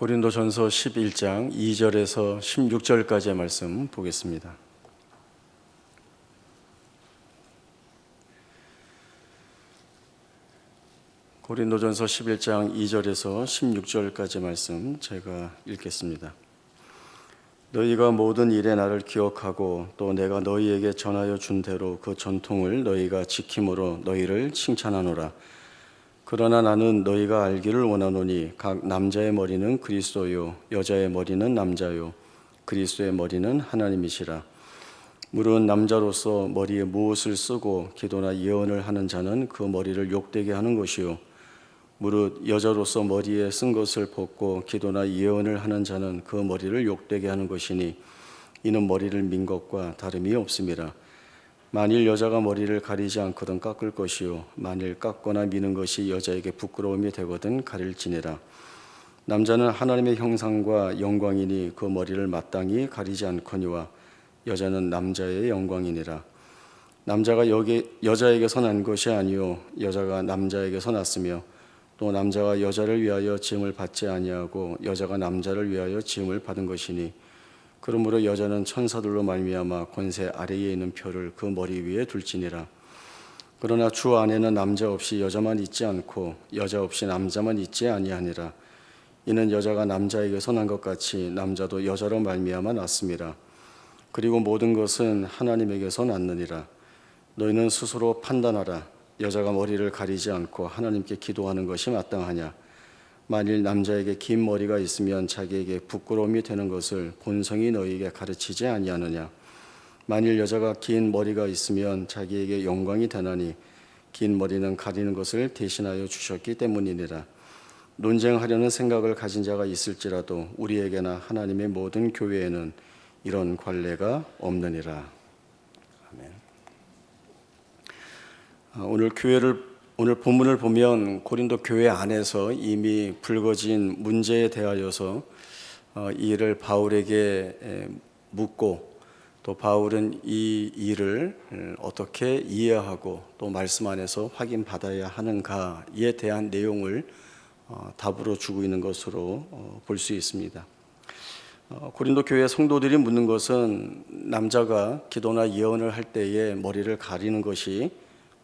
고린도전서 11장 2절에서 16절까지의 말씀 보겠습니다. 고린도전서 11장 2절에서 16절까지 말씀 제가 읽겠습니다. 너희가 모든 일에 나를 기억하고 또 내가 너희에게 전하여 준 대로 그 전통을 너희가 지킴으로 너희를 칭찬하노라. 그러나 나는 너희가 알기를 원하노니 각 남자의 머리는 그리스도요 여자의 머리는 남자요 그리스도의 머리는 하나님이시라. 무릇 남자로서 머리에 무엇을 쓰고 기도나 예언을 하는 자는 그 머리를 욕되게 하는 것이요 무릇 여자로서 머리에 쓴 것을 벗고 기도나 예언을 하는 자는 그 머리를 욕되게 하는 것이니 이는 머리를 민 것과 다름이 없음이라. 만일 여자가 머리를 가리지 않거든 깎을 것이요 만일 깎거나 미는 것이 여자에게 부끄러움이 되거든 가릴지니라. 남자는 하나님의 형상과 영광이니 그 머리를 마땅히 가리지 않거니와 여자는 남자의 영광이니라. 남자가 여자에게서 난 것이 아니요 여자가 남자에게서 났으며 또 남자가 여자를 위하여 지음을 받지 아니하고 여자가 남자를 위하여 지음을 받은 것이니 그러므로 여자는 천사들로 말미암아 권세 아래에 있는 표를 그 머리 위에 둘지니라. 그러나 주 안에는 남자 없이 여자만 있지 않고 여자 없이 남자만 있지 아니하니라. 이는 여자가 남자에게서 난 것 같이 남자도 여자로 말미암아 났음이라. 그리고 모든 것은 하나님에게서 났느니라. 너희는 스스로 판단하라. 여자가 머리를 가리지 않고 하나님께 기도하는 것이 마땅하냐? 만일 남자에게 긴 머리가 있으면 자기에게 부끄러움이 되는 것을 본성이 너희에게 가르치지 아니하느냐? 만일 여자가 긴 머리가 있으면 자기에게 영광이 되나니 긴 머리는 가리는 것을 대신하여 주셨기 때문이니라. 논쟁하려는 생각을 가진 자가 있을지라도 우리에게나 하나님의 모든 교회에는 이런 관례가 없느니라. 아멘. 오늘 본문을 보면 고린도 교회 안에서 이미 불거진 문제에 대하여서 이 일을 바울에게 묻고 또 바울은 이 일을 어떻게 이해하고 또 말씀 안에서 확인받아야 하는가에 대한 내용을 답으로 주고 있는 것으로 볼 수 있습니다. 고린도 교회 성도들이 묻는 것은 남자가 기도나 예언을 할 때에 머리를 가리는 것이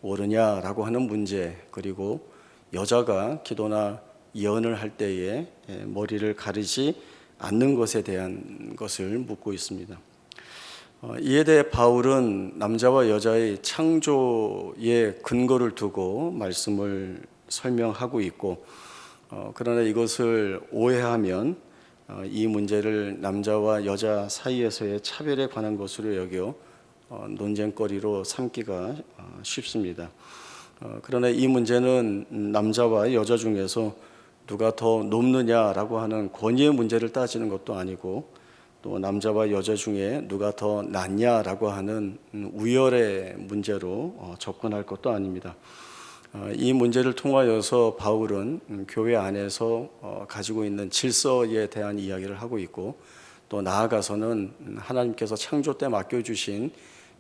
옳으냐라고 하는 문제, 그리고 여자가 기도나 예언을 할 때에 머리를 가리지 않는 것에 대한 것을 묻고 있습니다. 이에 대해 바울은 남자와 여자의 창조의 근거를 두고 말씀을 설명하고 있고, 그러나 이것을 오해하면 이 문제를 남자와 여자 사이에서의 차별에 관한 것으로 여겨 논쟁거리로 삼기가 쉽습니다. 그러나 이 문제는 남자와 여자 중에서 누가 더 높느냐라고 하는 권위의 문제를 따지는 것도 아니고 또 남자와 여자 중에 누가 더 낫냐라고 하는 우열의 문제로 접근할 것도 아닙니다. 이 문제를 통하여서 바울은 교회 안에서 가지고 있는 질서에 대한 이야기를 하고 있고 또 나아가서는 하나님께서 창조 때 맡겨주신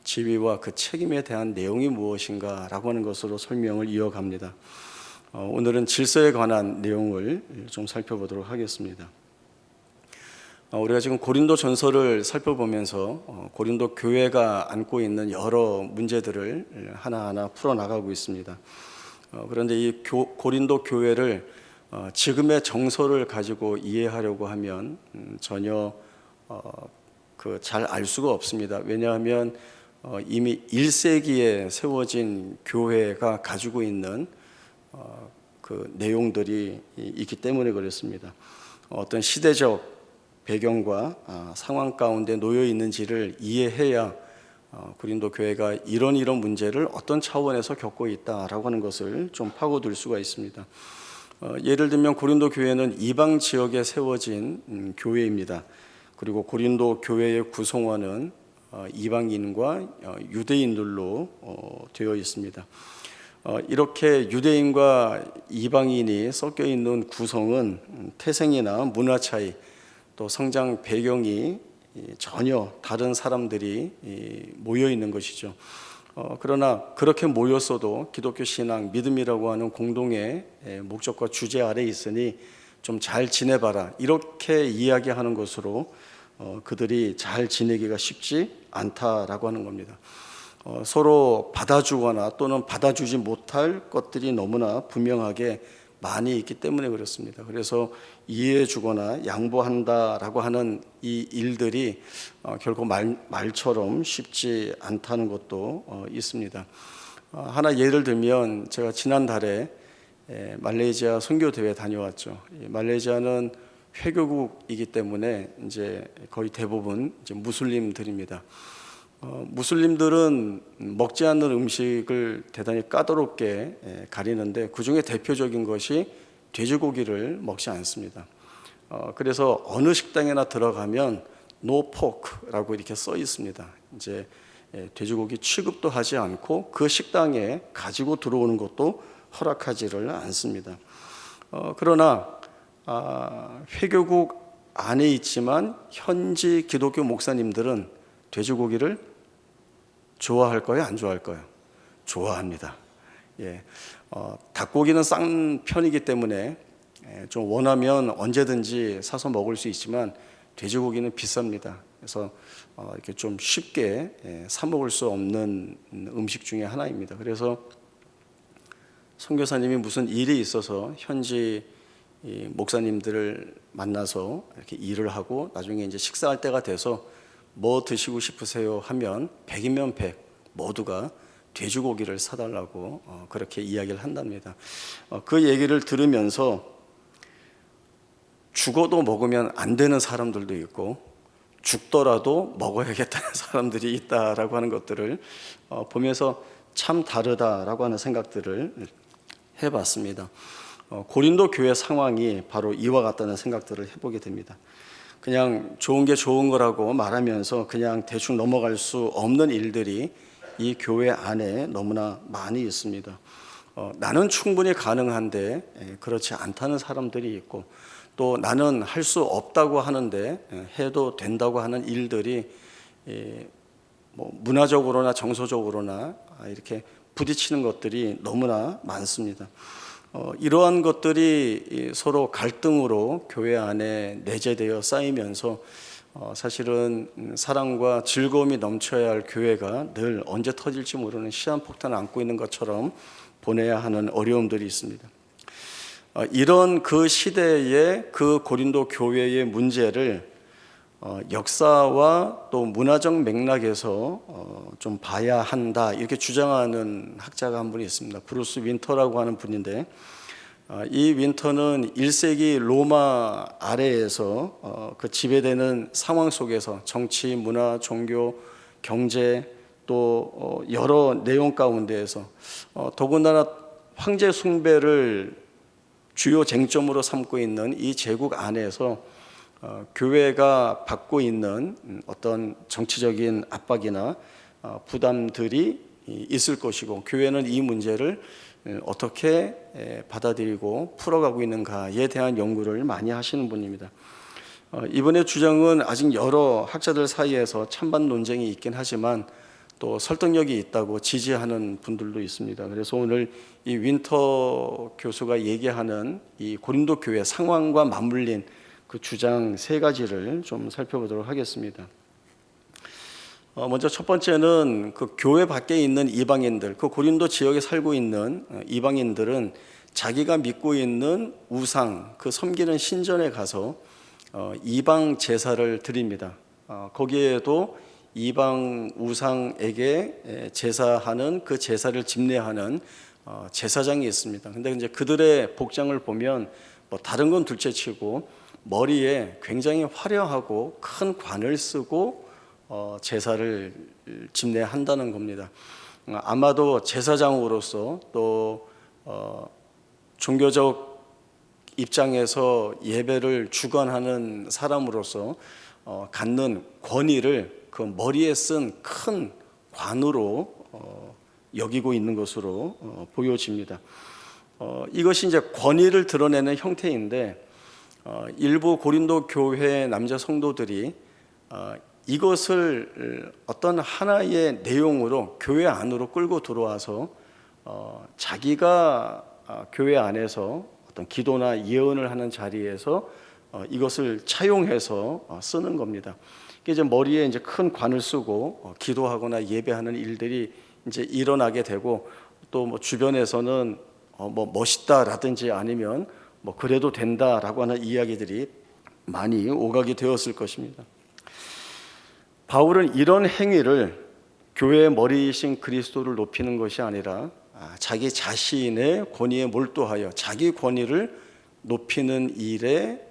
지위와 그 책임에 대한 내용이 무엇인가라고 하는 것으로 설명을 이어갑니다. 오늘은 질서에 관한 내용을 좀 살펴보도록 하겠습니다. 우리가 지금 고린도 전서를 살펴보면서 고린도 교회가 안고 있는 여러 문제들을 하나하나 풀어나가고 있습니다. 그런데 이 고린도 교회를 지금의 정서를 가지고 이해하려고 하면 전혀 잘 알 수가 없습니다. 왜냐하면 이미 1세기에 세워진 교회가 가지고 있는 그 내용들이 있기 때문에 그렇습니다. 어떤 시대적 배경과 상황 가운데 놓여 있는지를 이해해야 고린도 교회가 이런 문제를 어떤 차원에서 겪고 있다라고 하는 것을 좀 파고들 수가 있습니다. 예를 들면 고린도 교회는 이방 지역에 세워진 교회입니다. 그리고 고린도 교회의 구성원은 이방인과 유대인들로 되어 있습니다. 이렇게 유대인과 이방인이 섞여 있는 구성은 태생이나 문화 차이 또 성장 배경이 전혀 다른 사람들이 모여 있는 것이죠. 그러나 그렇게 모였어도 기독교 신앙, 믿음이라고 하는 공동의 목적과 주제 아래 있으니 좀 잘 지내봐라 이렇게 이야기하는 것으로 그들이 잘 지내기가 쉽지 않다라고 하는 겁니다. 서로 받아주거나 또는 받아주지 못할 것들이 너무나 분명하게 많이 있기 때문에 그렇습니다. 그래서 이해해주거나 양보한다라고 하는 이 일들이 결코 말처럼 쉽지 않다는 것도 있습니다. 하나 예를 들면 제가 지난달에 말레이시아 선교 대회 다녀왔죠. 말레이시아는 회교국이기 때문에 이제 거의 대부분 이제 무슬림들입니다. 무슬림들은 먹지 않는 음식을 대단히 까다롭게 가리는데 그 중에 대표적인 것이 돼지고기를 먹지 않습니다. 그래서 어느 식당에나 들어가면 No pork라고 이렇게 써 있습니다. 이제 돼지고기 취급도 하지 않고 그 식당에 가지고 들어오는 것도 허락하지를 않습니다. 그러나 회교국 안에 있지만 현지 기독교 목사님들은 돼지고기를 좋아할까요? 안 좋아할까요? 좋아합니다. 닭고기는 싼 편이기 때문에 좀 원하면 언제든지 사서 먹을 수 있지만 돼지고기는 비쌉니다. 그래서 이렇게 좀 쉽게 사 먹을 수 없는 음식 중에 하나입니다. 그래서 선교사님이 무슨 일이 있어서 현지 목사님들을 만나서 이렇게 일을 하고 나중에 이제 식사할 때가 돼서 뭐 드시고 싶으세요 하면 100이면 100 모두가 돼지고기를 사달라고 그렇게 이야기를 한답니다. 그 얘기를 들으면서 죽어도 먹으면 안 되는 사람들도 있고 죽더라도 먹어야겠다는 사람들이 있다라고 하는 것들을 보면서 참 다르다라고 하는 생각들을 해봤습니다. 고린도 교회 상황이 바로 이와 같다는 생각들을 해보게 됩니다. 그냥 좋은 게 좋은 거라고 말하면서 그냥 대충 넘어갈 수 없는 일들이 이 교회 안에 너무나 많이 있습니다. 나는 충분히 가능한데 그렇지 않다는 사람들이 있고 또 나는 할 수 없다고 하는데 해도 된다고 하는 일들이 뭐 문화적으로나 정서적으로나 이렇게 부딪히는 것들이 너무나 많습니다. 이러한 것들이 서로 갈등으로 교회 안에 내재되어 쌓이면서 사실은 사랑과 즐거움이 넘쳐야 할 교회가 늘 언제 터질지 모르는 시한폭탄을 안고 있는 것처럼 보내야 하는 어려움들이 있습니다. 이런 그 시대의 그 고린도 교회의 문제를 역사와 또 문화적 맥락에서 좀 봐야 한다 이렇게 주장하는 학자가 한 분이 있습니다. 브루스 윈터라고 하는 분인데 이 윈터는 1세기 로마 아래에서 그 지배되는 상황 속에서 정치, 문화, 종교, 경제 또 여러 내용 가운데에서 더군다나 황제 숭배를 주요 쟁점으로 삼고 있는 이 제국 안에서 교회가 받고 있는 어떤 정치적인 압박이나 부담들이 있을 것이고 교회는 이 문제를 어떻게 받아들이고 풀어가고 있는가에 대한 연구를 많이 하시는 분입니다. 이분의 주장은 아직 여러 학자들 사이에서 찬반 논쟁이 있긴 하지만 또 설득력이 있다고 지지하는 분들도 있습니다. 그래서 오늘 이 윈터 교수가 얘기하는 이 고린도 교회 상황과 맞물린 그 주장 세 가지를 좀 살펴보도록 하겠습니다. 먼저 첫 번째는 그 교회 밖에 있는 이방인들, 그 고린도 지역에 살고 있는 이방인들은 자기가 믿고 있는 우상, 그 섬기는 신전에 가서 이방 제사를 드립니다. 거기에도 이방 우상에게 제사하는 그 제사를 집례하는 제사장이 있습니다. 근데 이제 그들의 복장을 보면 뭐 다른 건 둘째치고 머리에 굉장히 화려하고 큰 관을 쓰고 제사를 집례한다는 겁니다. 아마도 제사장으로서 또 종교적 입장에서 예배를 주관하는 사람으로서 갖는 권위를 그 머리에 쓴 큰 관으로 여기고 있는 것으로 보여집니다. 이것이 이제 권위를 드러내는 형태인데 일부 고린도 교회 남자 성도들이 이것을 어떤 하나의 내용으로 교회 안으로 끌고 들어와서 자기가 교회 안에서 어떤 기도나 예언을 하는 자리에서 이것을 차용해서 쓰는 겁니다. 이제 머리에 이제 큰 관을 쓰고 기도하거나 예배하는 일들이 이제 일어나게 되고, 또 뭐 주변에서는 뭐 멋있다라든지 아니면 뭐 그래도 된다라고 하는 이야기들이 많이 오가게 되었을 것입니다. 바울은 이런 행위를 교회의 머리이신 그리스도를 높이는 것이 아니라 자기 자신의 권위에 몰두하여 자기 권위를 높이는 일에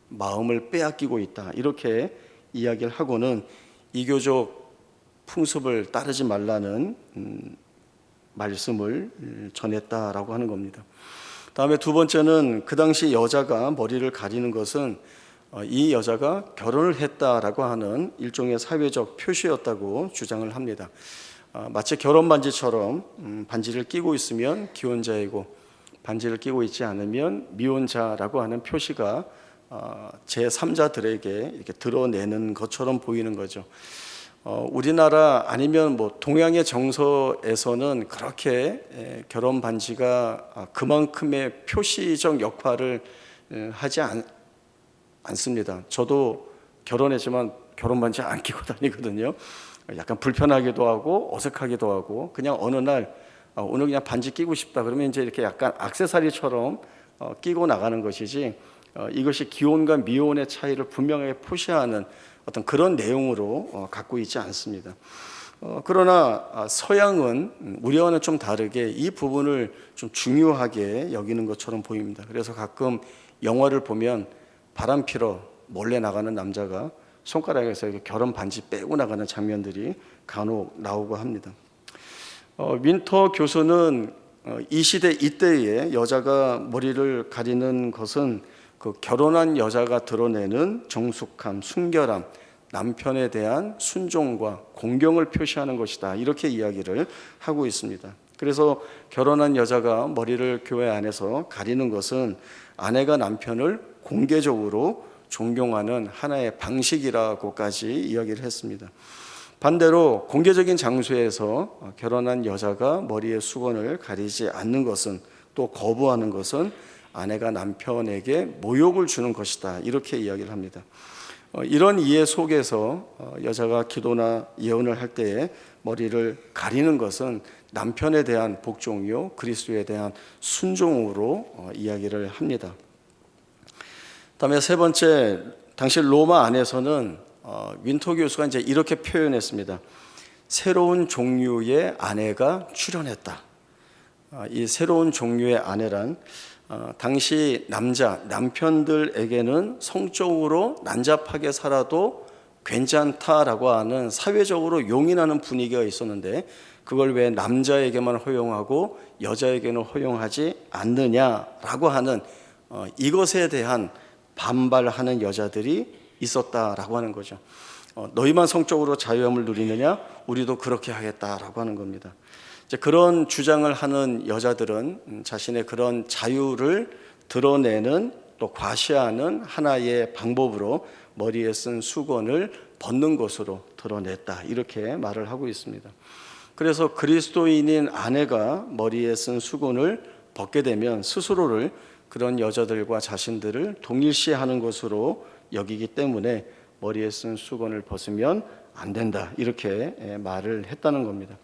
마음을 빼앗기고 있다, 이렇게 이야기를 하고는 이교적 풍습을 따르지 말라는 말씀을 전했다라고 하는 겁니다. 다음에 두 번째는 그 당시 여자가 머리를 가리는 것은 이 여자가 결혼을 했다라고 하는 일종의 사회적 표시였다고 주장을 합니다. 마치 결혼 반지처럼 반지를 끼고 있으면 기혼자이고 반지를 끼고 있지 않으면 미혼자라고 하는 표시가 제3자들에게 이렇게 드러내는 것처럼 보이는 거죠. 우리나라 아니면 뭐 동양의 정서에서는 그렇게 결혼 반지가 그만큼의 표시적 역할을 하지 않습니다. 저도 결혼했지만 결혼 반지 안 끼고 다니거든요. 약간 불편하기도 하고 어색하기도 하고, 그냥 어느 날 오늘 그냥 반지 끼고 싶다 그러면 이제 이렇게 약간 액세서리처럼 끼고 나가는 것이지, 이것이 기혼과 미혼의 차이를 분명하게 표시하는 어떤 그런 내용으로 갖고 있지 않습니다. 그러나 서양은 우리와는 좀 다르게 이 부분을 좀 중요하게 여기는 것처럼 보입니다. 그래서 가끔 영화를 보면 바람 피러 몰래 나가는 남자가 손가락에서 결혼 반지 빼고 나가는 장면들이 간혹 나오고 합니다. 윈터 교수는 이 시대 이때에 여자가 머리를 가리는 것은 그 결혼한 여자가 드러내는 정숙함, 순결함, 남편에 대한 순종과 공경을 표시하는 것이다, 이렇게 이야기를 하고 있습니다. 그래서 결혼한 여자가 머리를 교회 안에서 가리는 것은 아내가 남편을 공개적으로 존경하는 하나의 방식이라고까지 이야기를 했습니다. 반대로 공개적인 장소에서 결혼한 여자가 머리에 수건을 가리지 않는 것은, 또 거부하는 것은 아내가 남편에게 모욕을 주는 것이다, 이렇게 이야기를 합니다. 이런 이해 속에서 여자가 기도나 예언을 할 때에 머리를 가리는 것은 남편에 대한 복종이요 그리스도에 대한 순종으로 이야기를 합니다. 다음에 세 번째, 당시 로마 안에서는 윈터 교수가 이제 이렇게 표현했습니다. 새로운 종류의 아내가 출현했다. 이 새로운 종류의 아내란 당시 남편들에게는 성적으로 난잡하게 살아도 괜찮다라고 하는 사회적으로 용인하는 분위기가 있었는데, 그걸 왜 남자에게만 허용하고 여자에게는 허용하지 않느냐라고 하는 이것에 대한 반발하는 여자들이 있었다라고 하는 거죠. 너희만 성적으로 자유함을 누리느냐? 우리도 그렇게 하겠다라고 하는 겁니다. 이제 그런 주장을 하는 여자들은 자신의 그런 자유를 드러내는, 또 과시하는 하나의 방법으로 머리에 쓴 수건을 벗는 것으로 드러냈다, 이렇게 말을 하고 있습니다. 그래서 그리스도인인 아내가 머리에 쓴 수건을 벗게 되면 스스로를 그런 여자들과 자신들을 동일시하는 것으로 여기기 때문에 머리에 쓴 수건을 벗으면 안 된다, 이렇게 말을 했다는 겁니다.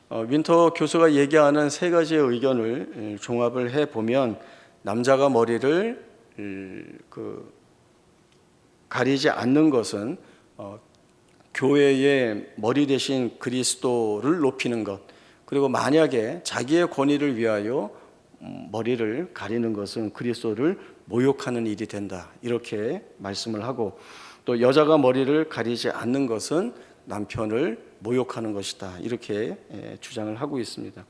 윈터 교수가 얘기하는 세 가지의 의견을 종합을 해보면, 남자가 머리를 가리지 않는 것은 교회의 머리 대신 그리스도를 높이는 것, 그리고 만약에 자기의 권위를 위하여 머리를 가리는 것은 그리스도를 모욕하는 일이 된다, 이렇게 말씀을 하고, 또 여자가 머리를 가리지 않는 것은 남편을 모욕하는 것이다, 이렇게 주장을 하고 있습니다.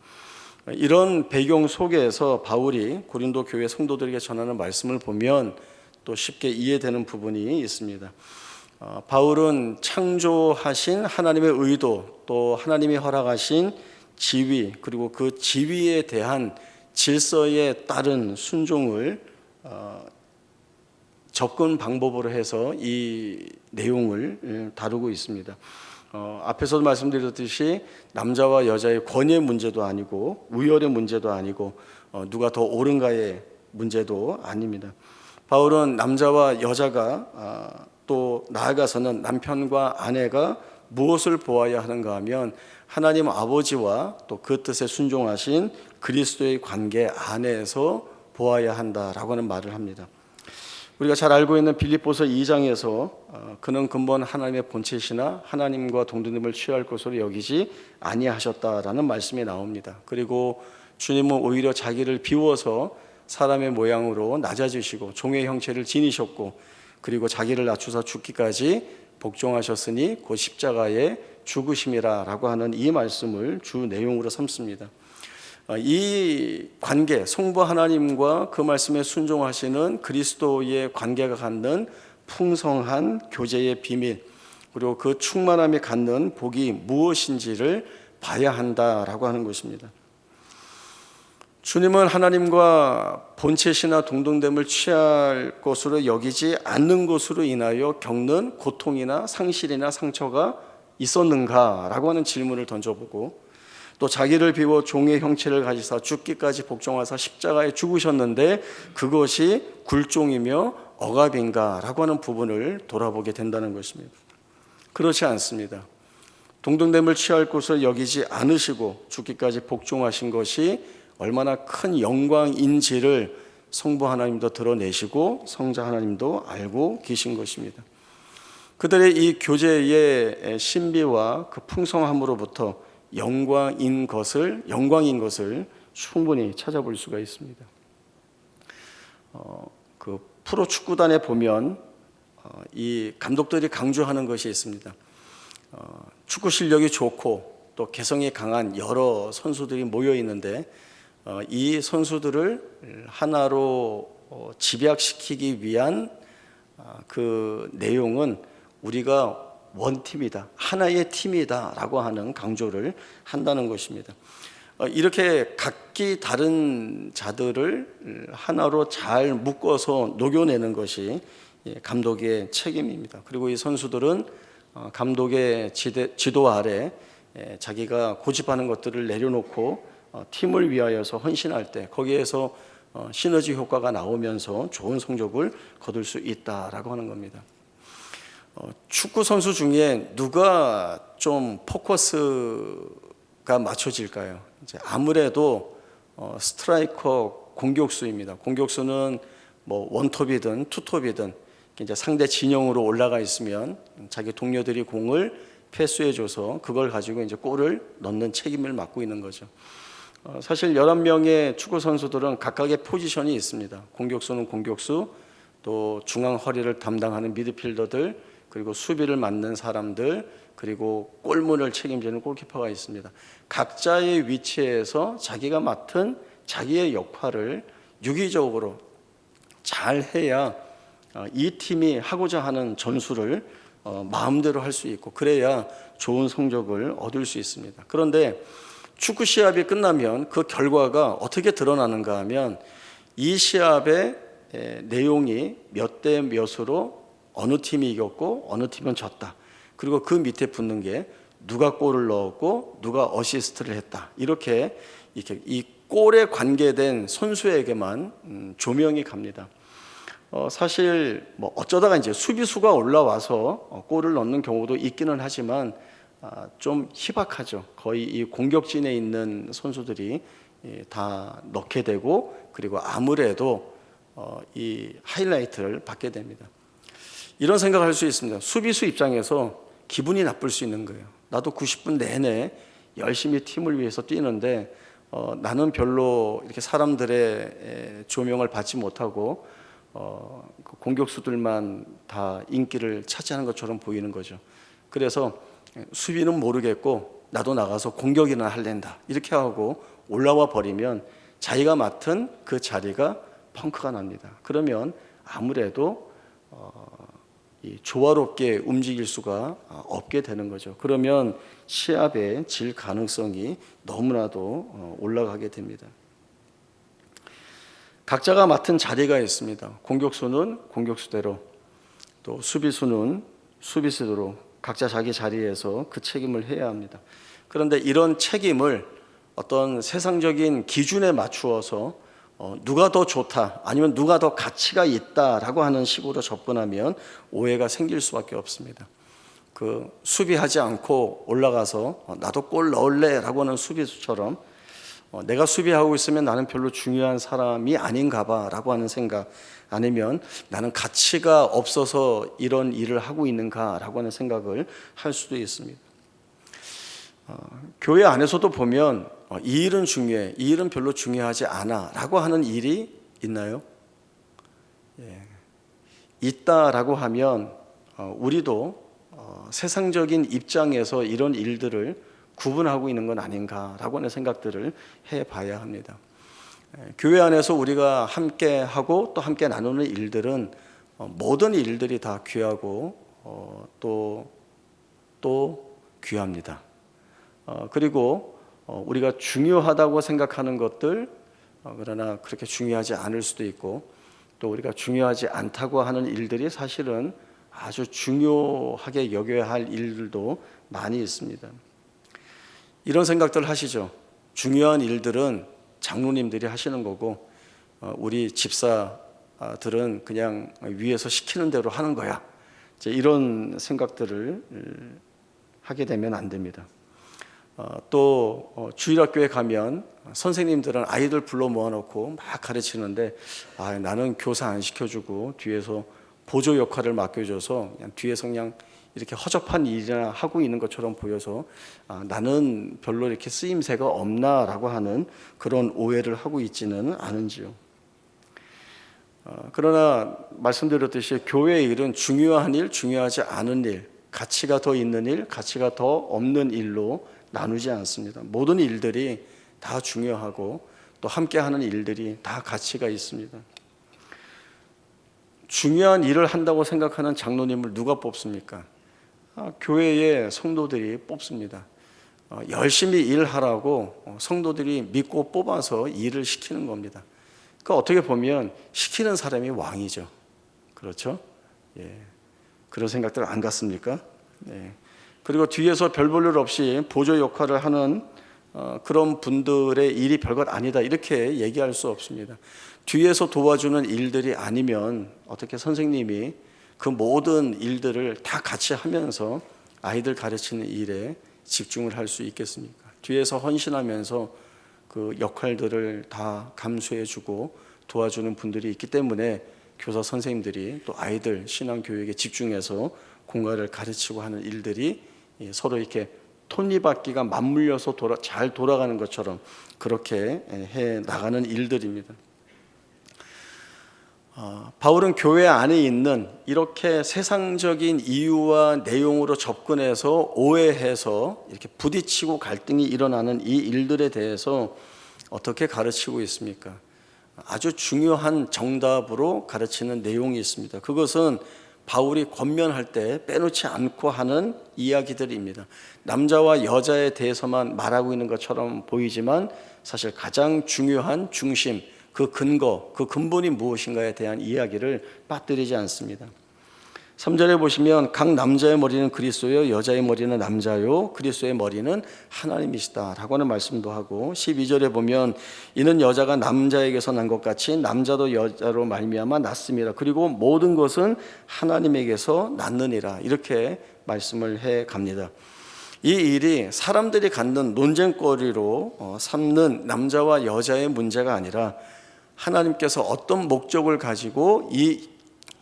이런 배경 속에서 바울이 고린도 교회 성도들에게 전하는 말씀을 보면 또 쉽게 이해되는 부분이 있습니다. 바울은 창조하신 하나님의 의도, 또 하나님이 허락하신 지위, 그리고 그 지위에 대한 질서에 따른 순종을 접근 방법으로 해서 이 내용을 다루고 있습니다. 앞에서도 말씀드렸듯이 남자와 여자의 권위의 문제도 아니고 우열의 문제도 아니고 누가 더 옳은가의 문제도 아닙니다. 바울은 남자와 여자가 또 나아가서는 남편과 아내가 무엇을 보아야 하는가 하면 하나님 아버지와 또 그 뜻에 순종하신 그리스도의 관계 안에서 보아야 한다라고 하는 말을 합니다. 우리가 잘 알고 있는 빌립보서 2장에서 그는 근본 하나님의 본체시나 하나님과 동등됨을 취할 것으로 여기지 아니하셨다라는 말씀이 나옵니다. 그리고 주님은 오히려 자기를 비워서 사람의 모양으로 낮아지시고 종의 형체를 지니셨고 그리고 자기를 낮추사 죽기까지 복종하셨으니 곧 십자가에 죽으심이라 라고 하는 이 말씀을 주 내용으로 삼습니다. 이 관계, 성부 하나님과 그 말씀에 순종하시는 그리스도의 관계가 갖는 풍성한 교제의 비밀, 그리고 그 충만함이 갖는 복이 무엇인지를 봐야 한다라고 하는 것입니다. 주님은 하나님과 본체시나 동등됨을 취할 것으로 여기지 않는 것으로 인하여 겪는 고통이나 상실이나 상처가 있었는가라고 하는 질문을 던져보고 또 자기를 비워 종의 형체를 가지사 죽기까지 복종하사 십자가에 죽으셨는데 그것이 굴종이며 억압인가라고 하는 부분을 돌아보게 된다는 것입니다. 그렇지 않습니다. 동등됨을 취할 것을 여기지 않으시고 죽기까지 복종하신 것이 얼마나 큰 영광인지를 성부 하나님도 드러내시고 성자 하나님도 알고 계신 것입니다. 그들의 이 교제의 신비와 그 풍성함으로부터 영광인 것을 충분히 찾아볼 수가 있습니다. 그 프로 축구단에 보면 이 감독들이 강조하는 것이 있습니다. 축구 실력이 좋고 또 개성이 강한 여러 선수들이 모여 있는데 이 선수들을 하나로 집약시키기 위한 그 내용은 우리가 원팀이다, 하나의 팀이다 라고 하는 강조를 한다는 것입니다. 이렇게 각기 다른 자들을 하나로 잘 묶어서 녹여내는 것이 감독의 책임입니다. 그리고 이 선수들은 감독의 지도 아래 자기가 고집하는 것들을 내려놓고 팀을 위하여서 헌신할 때 거기에서 시너지 효과가 나오면서 좋은 성적을 거둘 수 있다라고 하는 겁니다. 축구 선수 중에 누가 좀 포커스가 맞춰질까요? 이제 아무래도 스트라이커 공격수입니다. 공격수는 뭐 원톱이든 투톱이든 이제 상대 진영으로 올라가 있으면 자기 동료들이 공을 패스해줘서 그걸 가지고 이제 골을 넣는 책임을 맡고 있는 거죠. 사실 11명의 축구 선수들은 각각의 포지션이 있습니다. 공격수는 공격수, 또 중앙 허리를 담당하는 미드필더들, 그리고 수비를 맡는 사람들, 그리고 골문을 책임지는 골키퍼가 있습니다. 각자의 위치에서 자기가 맡은 자기의 역할을 유기적으로 잘 해야 이 팀이 하고자 하는 전술을 마음대로 할 수 있고 그래야 좋은 성적을 얻을 수 있습니다. 그런데 축구 시합이 끝나면 그 결과가 어떻게 드러나는가 하면 이 시합의 내용이 몇 대 몇으로 어느 팀이 이겼고 어느 팀은 졌다. 그리고 그 밑에 붙는 게 누가 골을 넣었고 누가 어시스트를 했다. 이렇게 이 골에 관계된 선수에게만 조명이 갑니다. 사실 뭐 어쩌다가 이제 수비수가 올라와서 골을 넣는 경우도 있기는 하지만 좀 희박하죠. 거의 이 공격진에 있는 선수들이 다 넣게 되고 그리고 아무래도 이 하이라이트를 받게 됩니다. 이런 생각을 할 수 있습니다. 수비수 입장에서 기분이 나쁠 수 있는 거예요. 나도 90분 내내 열심히 팀을 위해서 뛰는데 나는 별로 이렇게 사람들의 조명을 받지 못하고 공격수들만 다 인기를 차지하는 것처럼 보이는 거죠. 그래서 수비는 모르겠고 나도 나가서 공격이나 할랜다 이렇게 하고 올라와 버리면 자기가 맡은 그 자리가 펑크가 납니다. 그러면 아무래도 조화롭게 움직일 수가 없게 되는 거죠. 그러면 시합의 질 가능성이 너무나도 올라가게 됩니다. 각자가 맡은 자리가 있습니다. 공격수는 공격수대로, 또 수비수는 수비수대로, 각자 자기 자리에서 그 책임을 해야 합니다. 그런데 이런 책임을 어떤 세상적인 기준에 맞추어서 누가 더 좋다 아니면 누가 더 가치가 있다라고 하는 식으로 접근하면 오해가 생길 수밖에 없습니다. 그 수비하지 않고 올라가서 나도 골 넣을래라고 하는 수비수처럼 내가 수비하고 있으면 나는 별로 중요한 사람이 아닌가 봐라고 하는 생각, 아니면 나는 가치가 없어서 이런 일을 하고 있는가라고 하는 생각을 할 수도 있습니다. 교회 안에서도 보면 이 일은 중요해, 이 일은 별로 중요하지 않아 라고 하는 일이 있나요? 있다라고 하면 우리도 세상적인 입장에서 이런 일들을 구분하고 있는 건 아닌가라고 하는 생각들을 해봐야 합니다. 교회 안에서 우리가 함께 하고 또 함께 나누는 일들은 모든 일들이 다 귀하고 또 귀합니다. 그리고 우리가 중요하다고 생각하는 것들, 그러나 그렇게 중요하지 않을 수도 있고, 또 우리가 중요하지 않다고 하는 일들이 사실은 아주 중요하게 여겨야 할 일들도 많이 있습니다. 이런 생각들 하시죠? 중요한 일들은 장로님들이 하시는 거고 우리 집사들은 그냥 위에서 시키는 대로 하는 거야. 이런 생각들을 하게 되면 안 됩니다. 또 주일학교에 가면 선생님들은 아이들 불러 모아놓고 막 가르치는데 나는 교사 안 시켜주고 뒤에서 보조 역할을 맡겨줘서 그냥 뒤에서 그냥 이렇게 허접한 일이나 하고 있는 것처럼 보여서 나는 별로 이렇게 쓰임새가 없나라고 하는 그런 오해를 하고 있지는 않은지요. 그러나 말씀드렸듯이 교회의 일은 중요한 일, 중요하지 않은 일, 가치가 더 있는 일, 가치가 더 없는 일로 나누지 않습니다. 모든 일들이 다 중요하고 또 함께하는 일들이 다 가치가 있습니다. 중요한 일을 한다고 생각하는 장로님을 누가 뽑습니까? 교회의 성도들이 뽑습니다. 열심히 일하라고 성도들이 믿고 뽑아서 일을 시키는 겁니다. 그러니까 어떻게 보면 시키는 사람이 왕이죠. 그렇죠? 그런 생각들 안 같습니까? 그리고 뒤에서 별 볼 일 없이 보조 역할을 하는 그런 분들의 일이 별것 아니다 이렇게 얘기할 수 없습니다. 뒤에서 도와주는 일들이 아니면 어떻게 선생님이 그 모든 일들을 다 같이 하면서 아이들 가르치는 일에 집중을 할 수 있겠습니까? 뒤에서 헌신하면서 그 역할들을 다 감수해주고 도와주는 분들이 있기 때문에 교사 선생님들이 또 아이들 신앙교육에 집중해서 공과를 가르치고 하는 일들이 서로 이렇게 톱니바퀴가 맞물려서 잘 돌아가는 것처럼 그렇게 해 나가는 일들입니다. 바울은 교회 안에 있는 이렇게 세상적인 이유와 내용으로 접근해서 오해해서 이렇게 부딪히고 갈등이 일어나는 이 일들에 대해서 어떻게 가르치고 있습니까? 아주 중요한 정답으로 가르치는 내용이 있습니다. 그것은 바울이 권면할 때 빼놓지 않고 하는 이야기들입니다. 남자와 여자에 대해서만 말하고 있는 것처럼 보이지만 사실 가장 중요한 중심, 그 근거, 그 근본이 무엇인가에 대한 이야기를 빠뜨리지 않습니다. 3절에 보시면 각 남자의 머리는 그리스도요 여자의 머리는 남자요 그리스도의 머리는 하나님이시다 라고 하는 말씀도 하고, 12절에 보면 이는 여자가 남자에게서 난 것 같이 남자도 여자로 말미암아 났습니다. 그리고 모든 것은 하나님에게서 났느니라 이렇게 말씀을 해 갑니다. 이 일이 사람들이 갖는 논쟁거리로 삼는 남자와 여자의 문제가 아니라 하나님께서 어떤 목적을 가지고 이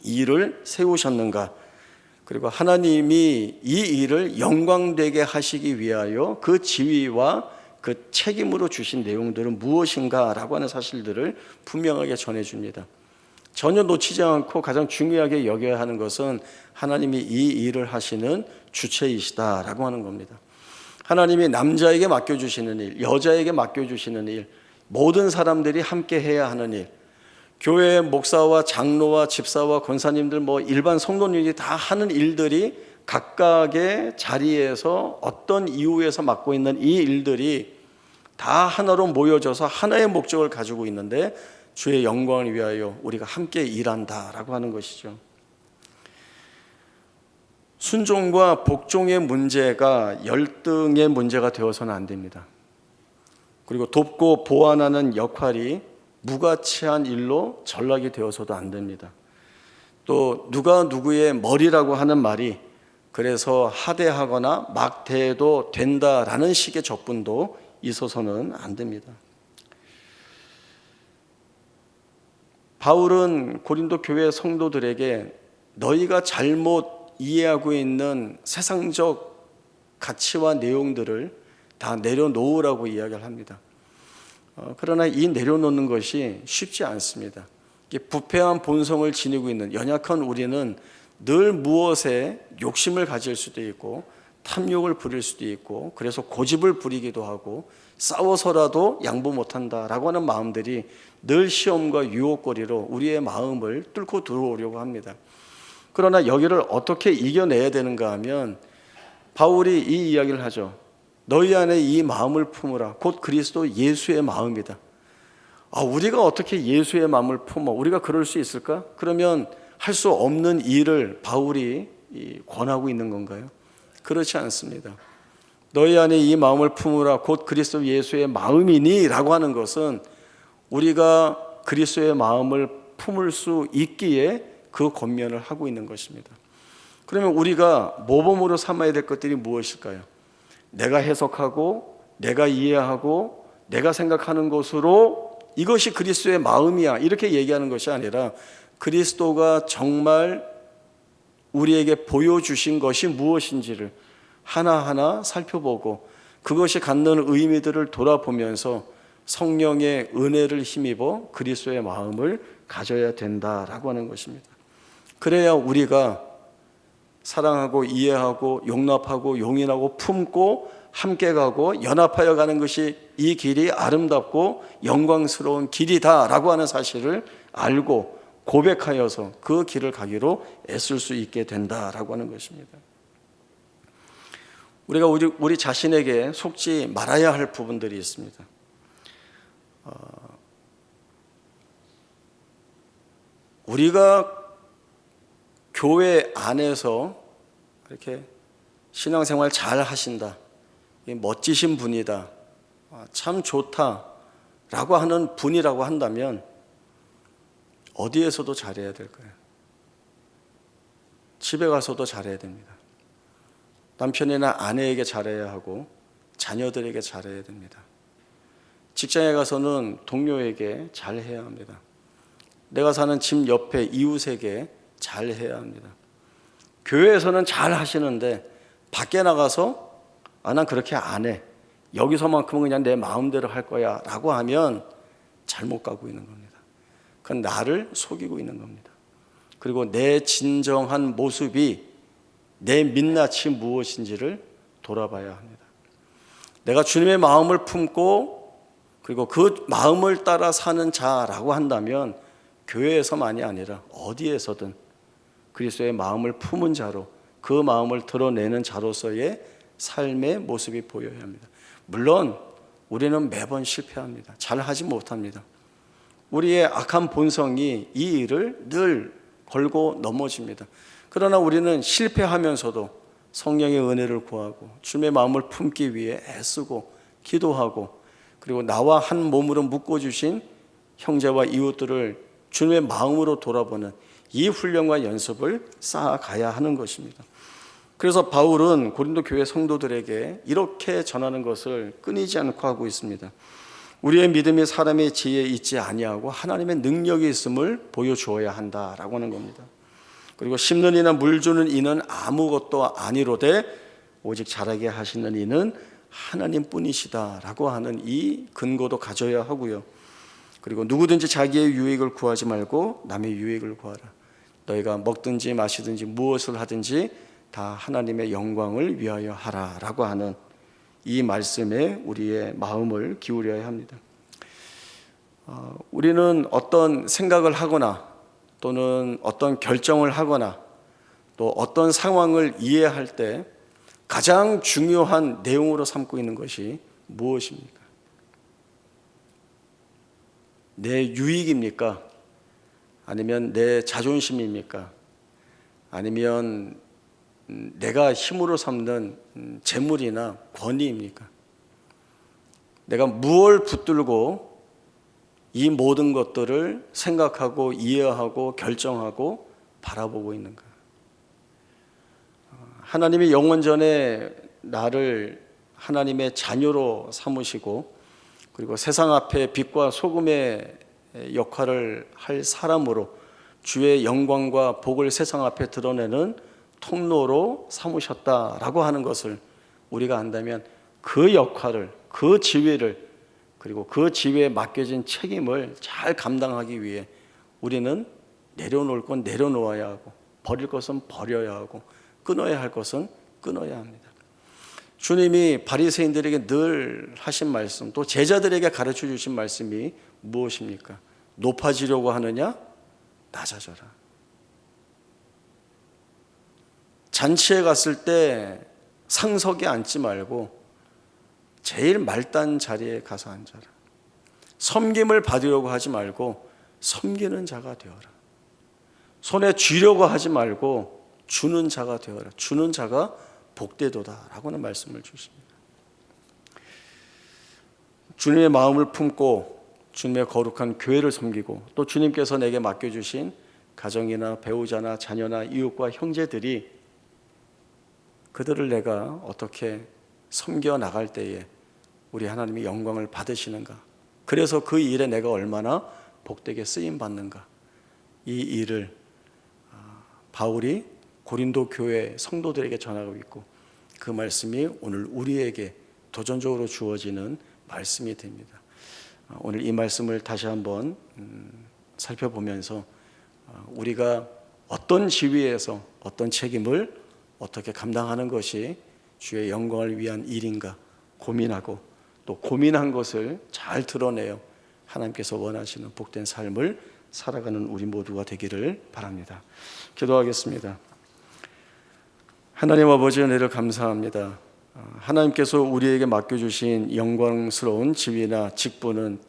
일을 세우셨는가, 그리고 하나님이 이 일을 영광되게 하시기 위하여 그 지위와 그 책임으로 주신 내용들은 무엇인가 라고 하는 사실들을 분명하게 전해줍니다. 전혀 놓치지 않고 가장 중요하게 여겨야 하는 것은 하나님이 이 일을 하시는 주체이시다라고 하는 겁니다. 하나님이 남자에게 맡겨주시는 일, 여자에게 맡겨주시는 일, 모든 사람들이 함께 해야 하는 일, 교회의 목사와 장로와 집사와 권사님들 일반 성도님들이 다 하는 일들이 각각의 자리에서 어떤 이유에서 맡고 있는 이 일들이 다 하나로 모여져서 하나의 목적을 가지고 있는데 주의 영광을 위하여 우리가 함께 일한다라고 하는 것이죠. 순종과 복종의 문제가 열등의 문제가 되어서는 안 됩니다. 그리고 돕고 보완하는 역할이 무가치한 일로 전락이 되어서도 안 됩니다. 또 누가 누구의 머리라고 하는 말이 그래서 하대하거나 막대해도 된다라는 식의 접근도 있어서는 안 됩니다. 바울은 고린도 교회 성도들에게 너희가 잘못 이해하고 있는 세상적 가치와 내용들을 다 내려놓으라고 이야기를 합니다. 그러나 이 내려놓는 것이 쉽지 않습니다. 부패한 본성을 지니고 있는 연약한 우리는 늘 무엇에 욕심을 가질 수도 있고 탐욕을 부릴 수도 있고 그래서 고집을 부리기도 하고 싸워서라도 양보 못한다라고 하는 마음들이 늘 시험과 유혹거리로 우리의 마음을 뚫고 들어오려고 합니다. 그러나 여기를 어떻게 이겨내야 되는가 하면 바울이 이 이야기를 하죠. 너희 안에 이 마음을 품으라. 곧 그리스도 예수의 마음이다. 우리가 어떻게 예수의 마음을 품어? 우리가 그럴 수 있을까? 그러면 할 수 없는 일을 바울이 권하고 있는 건가요? 그렇지 않습니다. 너희 안에 이 마음을 품으라. 곧 그리스도 예수의 마음이니 라고 하는 것은 우리가 그리스도의 마음을 품을 수 있기에 그 권면을 하고 있는 것입니다. 그러면 우리가 모범으로 삼아야 될 것들이 무엇일까요? 내가 해석하고 내가 이해하고 내가 생각하는 것으로 이것이 그리스도의 마음이야 이렇게 얘기하는 것이 아니라 그리스도가 정말 우리에게 보여주신 것이 무엇인지를 하나하나 살펴보고 그것이 갖는 의미들을 돌아보면서 성령의 은혜를 힘입어 그리스도의 마음을 가져야 된다라고 하는 것입니다. 그래야 우리가 사랑하고 이해하고 용납하고 용인하고 품고 함께 가고 연합하여 가는 것이 이 길이 아름답고 영광스러운 길이다라고 하는 사실을 알고 고백하여서 그 길을 가기로 애쓸 수 있게 된다라고 하는 것입니다. 우리가 우리 자신에게 속지 말아야 할 부분들이 있습니다. 우리가 교회 안에서 이렇게 신앙생활 잘 하신다, 멋지신 분이다, 참 좋다라고 하는 분이라고 한다면 어디에서도 잘해야 될 거예요. 집에 가서도 잘해야 됩니다. 남편이나 아내에게 잘해야 하고 자녀들에게 잘해야 됩니다. 직장에 가서는 동료에게 잘해야 합니다. 내가 사는 집 옆에 이웃에게 잘해야 합니다. 교회에서는 잘 하시는데 밖에 나가서 난 그렇게 안 해. 여기서만큼은 그냥 내 마음대로 할 거야 라고 하면 잘못 가고 있는 겁니다. 그건 나를 속이고 있는 겁니다. 그리고 내 진정한 모습이 내 민낯이 무엇인지를 돌아봐야 합니다. 내가 주님의 마음을 품고 그리고 그 마음을 따라 사는 자라고 한다면 교회에서만이 아니라 어디에서든 그리스도의 마음을 품은 자로 그 마음을 드러내는 자로서의 삶의 모습이 보여야 합니다. 물론 우리는 매번 실패합니다. 잘하지 못합니다. 우리의 악한 본성이 이 일을 늘 걸고 넘어집니다. 그러나 우리는 실패하면서도 성령의 은혜를 구하고 주님의 마음을 품기 위해 애쓰고 기도하고 그리고 나와 한 몸으로 묶어주신 형제와 이웃들을 주님의 마음으로 돌아보는 이 훈련과 연습을 쌓아가야 하는 것입니다. 그래서 바울은 고린도 교회 성도들에게 이렇게 전하는 것을 끊이지 않고 하고 있습니다. 우리의 믿음이 사람의 지혜에 있지 아니하고 하나님의 능력이 있음을 보여주어야 한다라고 하는 겁니다. 그리고 심는 이나 물 주는 이는 아무것도 아니로되 오직 자라게 하시는 이는 하나님뿐이시다라고 하는 이 근거도 가져야 하고요. 그리고 누구든지 자기의 유익을 구하지 말고 남의 유익을 구하라. 너희가 먹든지 마시든지 무엇을 하든지 다 하나님의 영광을 위하여 하라라고 하는 이 말씀에 우리의 마음을 기울여야 합니다. 우리는 어떤 생각을 하거나 또는 어떤 결정을 하거나 또 어떤 상황을 이해할 때 가장 중요한 내용으로 삼고 있는 것이 무엇입니까? 내 유익입니까? 아니면 내 자존심입니까? 아니면 내가 힘으로 삼는 재물이나 권위입니까? 내가 무엇을 붙들고 이 모든 것들을 생각하고 이해하고 결정하고 바라보고 있는가? 하나님이 영원전에 나를 하나님의 자녀로 삼으시고 그리고 세상 앞에 빛과 소금의 역할을 할 사람으로 주의 영광과 복을 세상 앞에 드러내는 통로로 삼으셨다라고 하는 것을 우리가 안다면 그 역할을, 그 지위를, 그리고 그 지위에 맡겨진 책임을 잘 감당하기 위해 우리는 내려놓을 건 내려놓아야 하고 버릴 것은 버려야 하고 끊어야 할 것은 끊어야 합니다. 주님이 바리새인들에게 늘 하신 말씀, 또 제자들에게 가르쳐 주신 말씀이 무엇입니까? 높아지려고 하느냐? 낮아져라. 잔치에 갔을 때 상석에 앉지 말고 제일 말단 자리에 가서 앉아라. 섬김을 받으려고 하지 말고 섬기는 자가 되어라. 손에 쥐려고 하지 말고 주는 자가 되어라. 주는 자가 복되도다 라고는 말씀을 주십니다. 주님의 마음을 품고 주님의 거룩한 교회를 섬기고 또 주님께서 내게 맡겨주신 가정이나 배우자나 자녀나 이웃과 형제들이 그들을 내가 어떻게 섬겨 나갈 때에 우리 하나님이 영광을 받으시는가, 그래서 그 일에 내가 얼마나 복되게 쓰임받는가, 이 일을 바울이 고린도 교회 성도들에게 전하고 있고 그 말씀이 오늘 우리에게 도전적으로 주어지는 말씀이 됩니다. 오늘 이 말씀을 다시 한번 살펴보면서 우리가 어떤 지위에서 어떤 책임을 어떻게 감당하는 것이 주의 영광을 위한 일인가 고민하고 또 고민한 것을 잘 드러내어 하나님께서 원하시는 복된 삶을 살아가는 우리 모두가 되기를 바랍니다. 기도하겠습니다. 하나님 아버지 은혜를 감사합니다. 하나님께서 우리에게 맡겨주신 영광스러운 지위나 직분은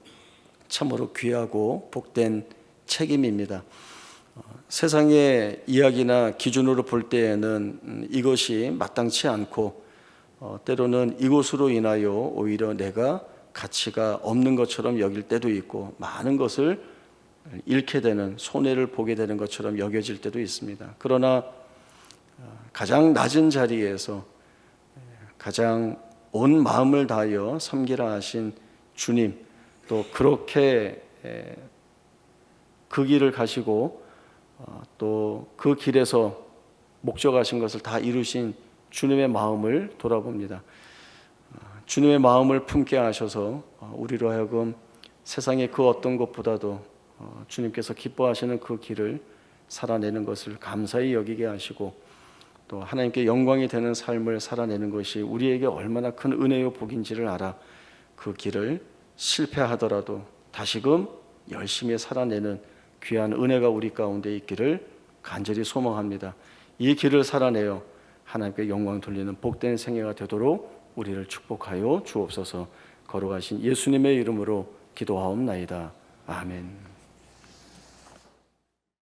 참으로 귀하고 복된 책임입니다. 세상의 이야기나 기준으로 볼 때에는 이것이 마땅치 않고 때로는 이것으로 인하여 오히려 내가 가치가 없는 것처럼 여길 때도 있고 많은 것을 잃게 되는, 손해를 보게 되는 것처럼 여겨질 때도 있습니다. 그러나 가장 낮은 자리에서 가장 온 마음을 다하여 섬기라 하신 주님, 또 그렇게 그 길을 가시고 또 그 길에서 목적하신 것을 다 이루신 주님의 마음을 돌아봅니다. 주님의 마음을 품게 하셔서 우리로 하여금 세상의 그 어떤 것보다도 주님께서 기뻐하시는 그 길을 살아내는 것을 감사히 여기게 하시고 또 하나님께 영광이 되는 삶을 살아내는 것이 우리에게 얼마나 큰 은혜요 복인지를 알아 그 길을 실패하더라도 다시금 열심히 살아내는 귀한 은혜가 우리 가운데 있기를 간절히 소망합니다. 이 길을 살아내어 하나님께 영광 돌리는 복된 생애가 되도록 우리를 축복하여 주옵소서. 거룩하신 예수님의 이름으로 기도하옵나이다. 아멘.